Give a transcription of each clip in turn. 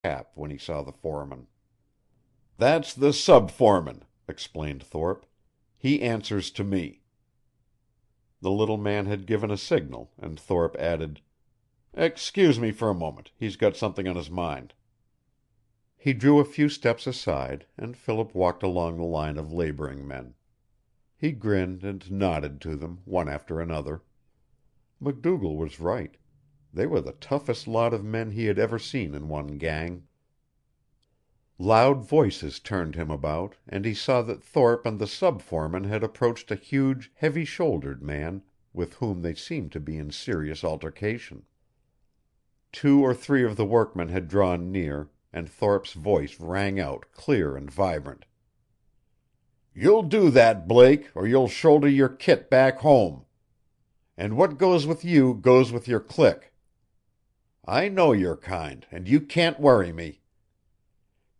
cap when he saw the foreman. "That's the sub-foreman," explained Thorpe. "He answers to me." The little man had given a signal, and Thorpe added, "Excuse me for a moment. He's got something on his mind." He drew a few steps aside, and Philip walked along the line of laboring men. He grinned and nodded to them, one after another. MacDougall was right. They were the toughest lot of men he had ever seen in one gang. Loud voices turned him about, and he saw that Thorpe and the sub-foreman had approached a huge, heavy-shouldered man with whom they seemed to be in serious altercation. 2 or 3 of the workmen had drawn near, and Thorpe's voice rang out clear and vibrant. "You'll do that, Blake, or you'll shoulder your kit back home. And what goes with you goes with your clique. I know your kind, and you can't worry me.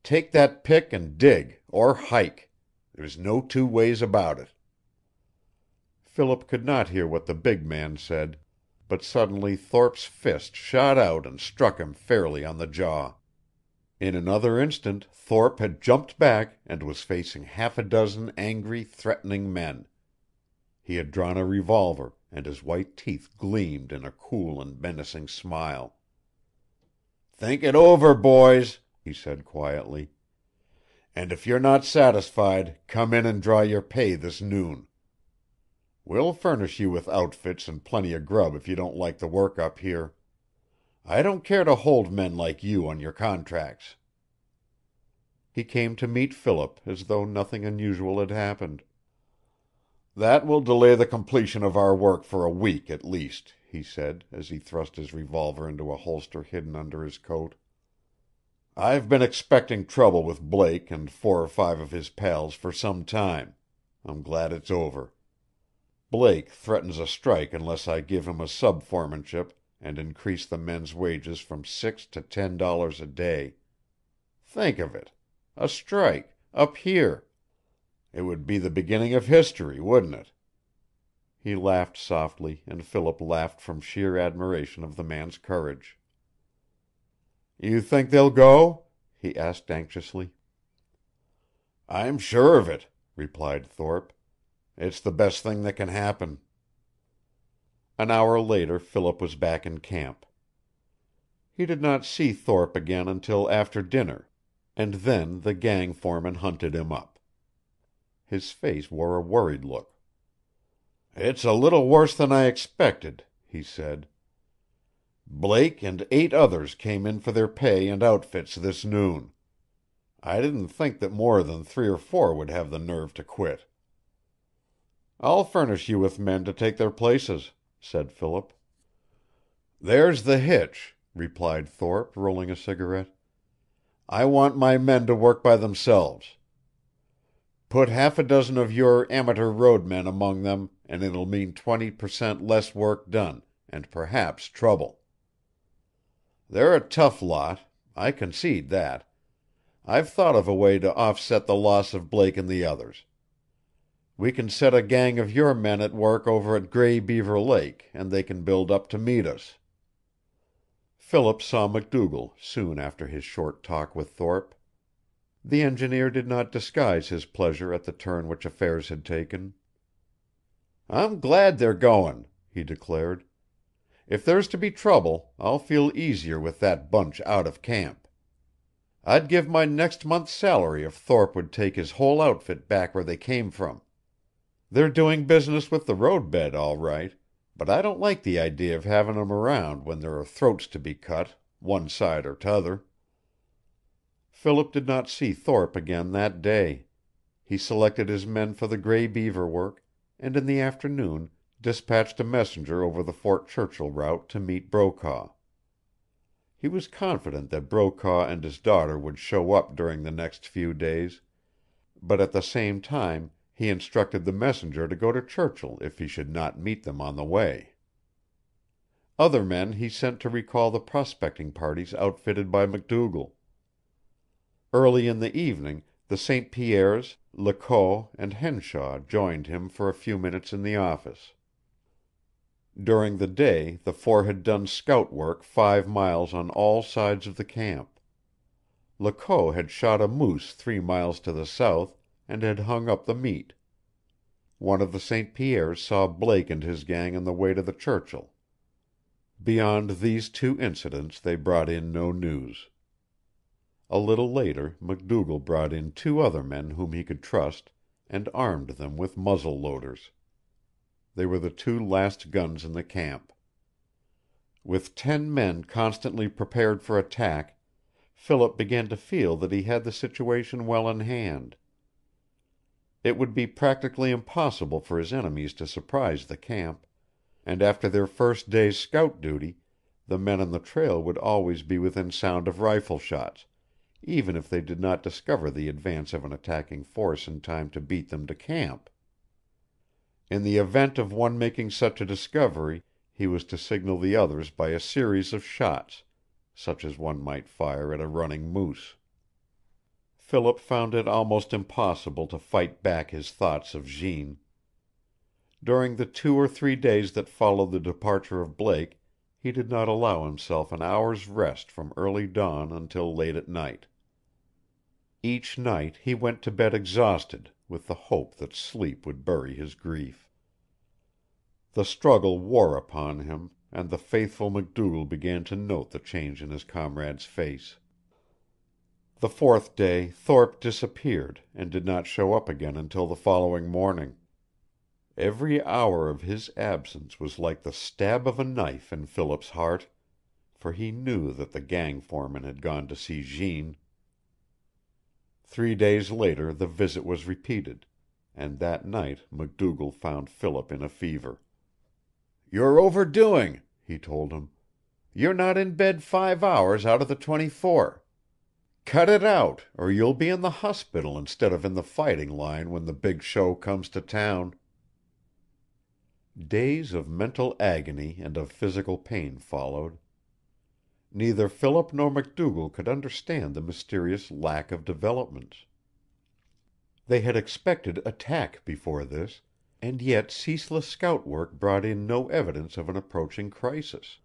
Take that pick and dig, or hike. There's no two ways about it." Philip could not hear what the big man said, but suddenly Thorpe's fist shot out and struck him fairly on the jaw. In another instant Thorpe had jumped back and was facing half a dozen angry, threatening men. He had drawn a revolver, and his white teeth gleamed in a cool and menacing smile. "Think it over, boys," he said quietly. "And if you're not satisfied, come in and draw your pay this noon. We'll furnish you with outfits and plenty of grub if you don't like the work up here. I don't care to hold men like you on your contracts." He came to meet Philip as though nothing unusual had happened. "That will delay the completion of our work for a week at least," he said, as he thrust his revolver into a holster hidden under his coat. "I've been expecting trouble with Blake and 4 or 5 of his pals for some time. I'm glad it's over. Blake threatens a strike unless I give him a sub-foremanship and increase the men's wages from $6 to $10 a day. Think of it! A strike, up here! It would be the beginning of history, wouldn't it?" He laughed softly, and Philip laughed from sheer admiration of the man's courage. "You think they'll go?" he asked anxiously. "I'm sure of it," replied Thorpe. "It's the best thing that can happen." An hour later Philip was back in camp. He did not see Thorpe again until after dinner, and then the gang foreman hunted him up. His face wore a worried look. "It's a little worse than I expected," he said. "Blake and 8 others came in for their pay and outfits this noon. I didn't think that more than 3 or 4 would have the nerve to quit." "I'll furnish you with men to take their places," said Philip. "There's the hitch," replied Thorpe, rolling a cigarette. "I want my men to work by themselves. Put half a dozen of your amateur road men among them and it'll mean 20% less work done, and perhaps trouble. They're a tough lot. I concede that. I've thought of a way to offset the loss of Blake and the others. We can set a gang of your men at work over at Gray Beaver Lake, and they can build up to meet us." Philip saw MacDougall soon after his short talk with Thorpe. The engineer did not disguise his pleasure at the turn which affairs had taken. "I'm glad they're going," he declared. "If there's to be trouble, I'll feel easier with that bunch out of camp. I'd give my next month's salary if Thorpe would take his whole outfit back where they came from. They're doing business with the road bed all right, but I don't like the idea of having 'em around when there are throats to be cut, one side or t'other." Philip did not see Thorpe again that day. He selected his men for the Gray Beaver work, and in the afternoon dispatched a messenger over the Fort Churchill route to meet Brokaw. He was confident that Brokaw and his daughter would show up during the next few days, but at the same time he instructed the messenger to go to Churchill if he should not meet them on the way. Other men he sent to recall the prospecting parties outfitted by MacDougall. Early in the evening the St. Pierres, Lecault, and Henshaw joined him for a few minutes in the office. During the day the 4 had done scout work 5 miles on all sides of the camp. Lecault had shot a moose 3 miles to the south and had hung up the meat. One of the St. Pierres saw Blake and his gang on the way to the Churchill. Beyond these two incidents they brought in no news. A little later MacDougall brought in 2 other men whom he could trust and armed them with muzzle loaders. They were the 2 last guns in the camp. With 10 men constantly prepared for attack, Philip began to feel that he had the situation well in hand. It would be practically impossible for his enemies to surprise the camp, and after their first day's scout duty the men on the trail would always be within sound of rifle shots, even if they did not discover the advance of an attacking force in time to beat them to camp. In the event of one making such a discovery he was to signal the others by a series of shots, such as one might fire at a running moose. Philip found it almost impossible to fight back his thoughts of Jeanne. During the 2 or 3 days that followed the departure of Blake he did not allow himself an hour's rest from early dawn until late at night. Each night he went to bed exhausted, with the hope that sleep would bury his grief. The struggle wore upon him, and the faithful MacDougall began to note the change in his comrade's face. The 4th day Thorpe disappeared and did not show up again until the following morning. Every hour of his absence was like the stab of a knife in Philip's heart, for he knew that the gang foreman had gone to see Jeanne. 3 days later the visit was repeated, and that night MacDougall found Philip in a fever. "You're overdoing," he told him. "You're not in bed 5 hours out of the 24. Cut it out, or you'll be in the hospital instead of in the fighting line when the big show comes to town." Days of mental agony and of physical pain followed. Neither Philip nor MacDougall could understand the mysterious lack of developments. They had expected attack before this, and yet ceaseless scout work brought in no evidence of an approaching crisis.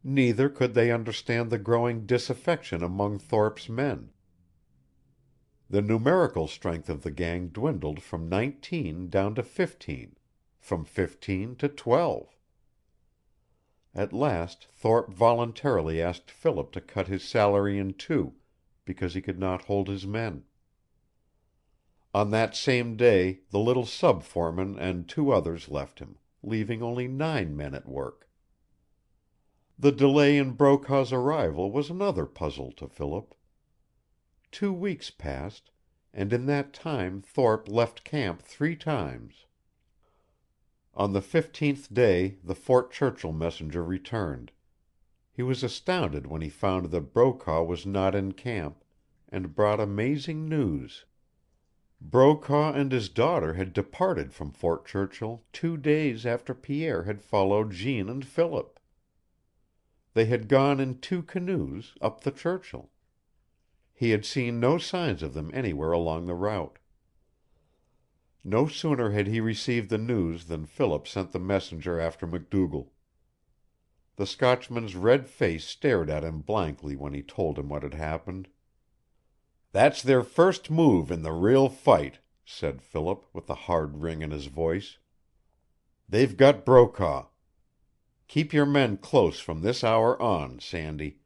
Neither could they understand the growing disaffection among Thorpe's men. The numerical strength of the gang dwindled from 19 down to 15, from 15 to 12. At last Thorpe voluntarily asked Philip to cut his salary in 2, because he could not hold his men. On that same day the little sub-foreman and 2 others left him, leaving only 9 men at work. The delay in Brokaw's arrival was another puzzle to Philip. 2 weeks passed, and in that time Thorpe left camp 3 times. On the 15th day the Fort Churchill messenger returned. He was astounded when he found that Brokaw was not in camp, and brought amazing news. Brokaw and his daughter had departed from Fort Churchill 2 days after Pierre had followed Jeanne and Philip. They had gone in 2 canoes up the Churchill. He had seen no signs of them anywhere along the route. No sooner had he received the news than Philip sent the messenger after MacDougall. The Scotchman's red face stared at him blankly when he told him what had happened. "That's their first move in the real fight," said Philip, with a hard ring in his voice. "They've got Brokaw. Keep your men close from this hour on, Sandy.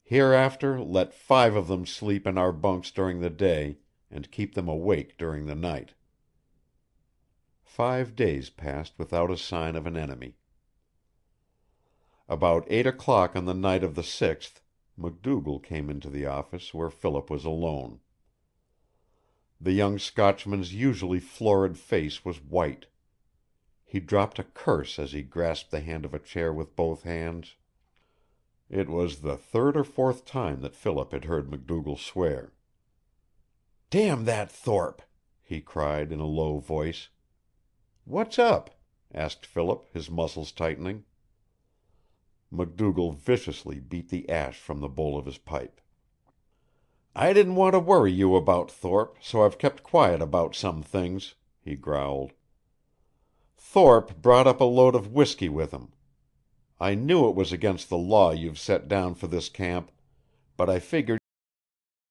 Hereafter let 5 of them sleep in our bunks during the day, and keep them awake during the night." 5 days passed without a sign of an enemy. About 8 o'clock on the night of the 6th, MacDougall came into the office where Philip was alone. The young Scotchman's usually florid face was white. He dropped a curse as he grasped the hand of a chair with both hands. It was the 3rd or 4th time that Philip had heard MacDougall swear. "Damn that Thorpe!" he cried in a low voice. "What's up?" asked Philip, his muscles tightening. MacDougall viciously beat the ash from the bowl of his pipe. "I didn't want to worry you about Thorpe, so I've kept quiet about some things," he growled. "Thorpe brought up a load of whiskey with him. I knew it was against the law you've set down for this camp, but I figured